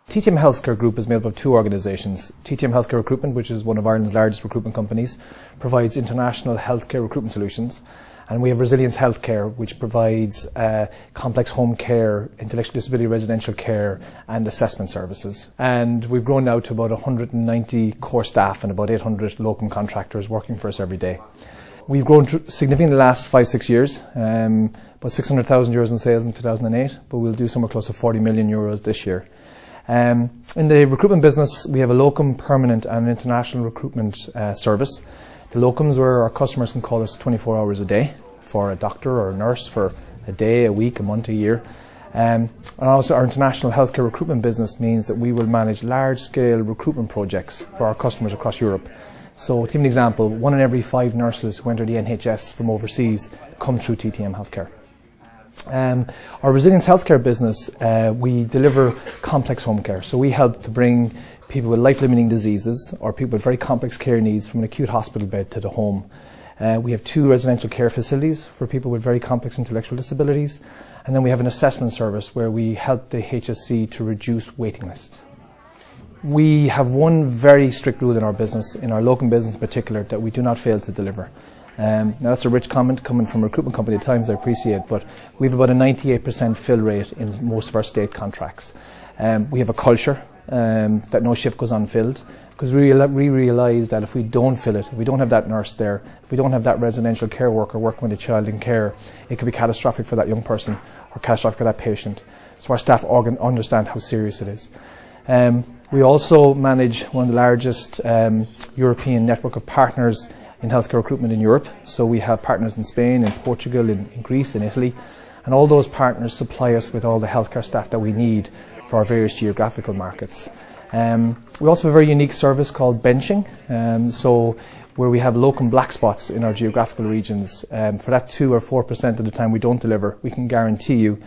TTM Healthcare Group is made up of two organisations. TTM Healthcare Recruitment, which is one of Ireland's largest recruitment companies, provides international healthcare recruitment solutions. And we have Resilience Healthcare, which provides complex home care, intellectual disability residential care and assessment services. And we've grown now to about 190 core staff and about 800 locum contractors working for us every day. We've grown significantly in the last 5-6 years, about 600,000 euros in sales in 2008, but we'll do somewhere close to 40 million euros this year. In the recruitment business, we have a locum, permanent and an international recruitment service. The locums where our customers can call us 24 hours a day for a doctor or a nurse for a day, a week, a month, a year. And also our international healthcare recruitment business means that we will manage large-scale recruitment projects for our customers across Europe. So to give an example, 1 in every 5 nurses who enter the NHS from overseas come through TTM Healthcare. Our Resilience Healthcare business, we deliver complex home care. So we help to bring people with life-limiting diseases or people with very complex care needs from an acute hospital bed to the home. We have 2 residential care facilities for people with very complex intellectual disabilities. And then we have an assessment service where we help the HSC to reduce waiting lists. We have one very strict rule in our business, in our locum business in particular, that we do not fail to deliver. Now that's a rich comment coming from a recruitment company at times, I appreciate, but we have about a 98% fill rate in most of our state contracts. We have a culture that no shift goes unfilled, because we realise that if we don't fill it, if we don't have that nurse there, if we don't have that residential care worker working with a child in care, it could be catastrophic for that young person or catastrophic for that patient. So our staff understand how serious it is. We also manage one of the largest European network of partners in healthcare recruitment in Europe. So we have partners in Spain, in Portugal, in Greece, in Italy, and all those partners supply us with all the healthcare staff that we need for our various geographical markets. We also have a very unique service called benching, so where we have locum black spots in our geographical regions. For that 2 or 4% of the time we don't deliver, we can guarantee you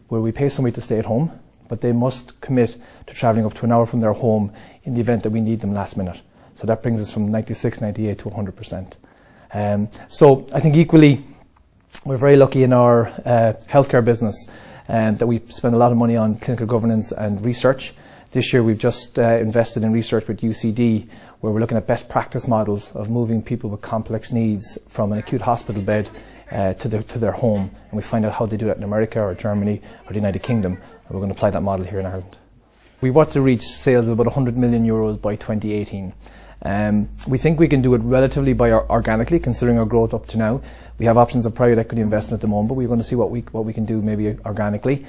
where we pay somebody to stay at home, but they must commit to travelling up to an hour from their home in the event that we need them last minute. So that brings us from 96, 98 to 100%. So I think equally we're very lucky in our healthcare business that we spend a lot of money on clinical governance and research. This year we've just invested in research with UCD, where we're looking at best practice models of moving people with complex needs from an acute hospital bed to their home, and we find out how they do that in America or Germany or the United Kingdom, and we're going to apply that model here in Ireland. We want to reach sales of about 100 million euros by 2018. We think we can do it relatively organically, considering our growth up to now. We have options of private equity investment at the moment, but we're going to see what we can do maybe organically.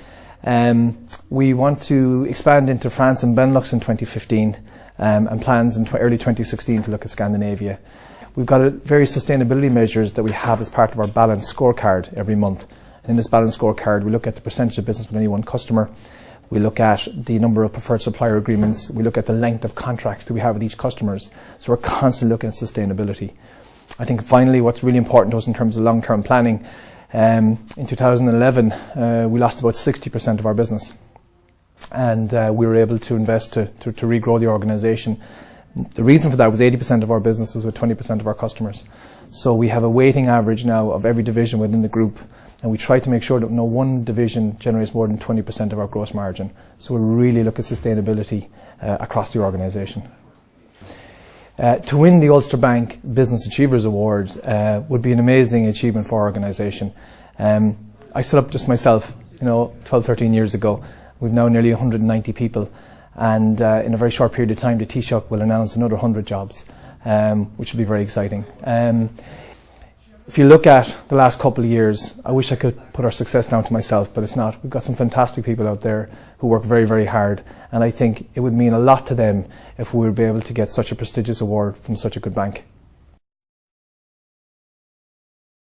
We want to expand into France and Benelux in 2015, and plans in early 2016 to look at Scandinavia. We've got various sustainability measures that we have as part of our balanced scorecard every month. And in this balanced scorecard, we look at the percentage of business with any one customer. We look at the number of preferred supplier agreements. We look at the length of contracts that we have with each customer. So we're constantly looking at sustainability. I think finally what's really important to us in terms of long-term planning, in 2011 we lost about 60% of our business. And we were able to invest to regrow the organisation. The reason for that was 80% of our business was with 20% of our customers. So we have a weighting average now of every division within the group, and we try to make sure that no one division generates more than 20% of our gross margin. So we really look at sustainability across the organisation. To win the Ulster Bank Business Achievers Award would be an amazing achievement for our organisation. I set up just myself, 12-13 years ago. We've now nearly 190 people, and in a very short period of time the Taoiseach will announce another 100 jobs, which will be very exciting. If you look at the last couple of years, I wish I could put our success down to myself, but it's not. We've got some fantastic people out there who work very, very hard, and I think it would mean a lot to them if we would be able to get such a prestigious award from such a good bank.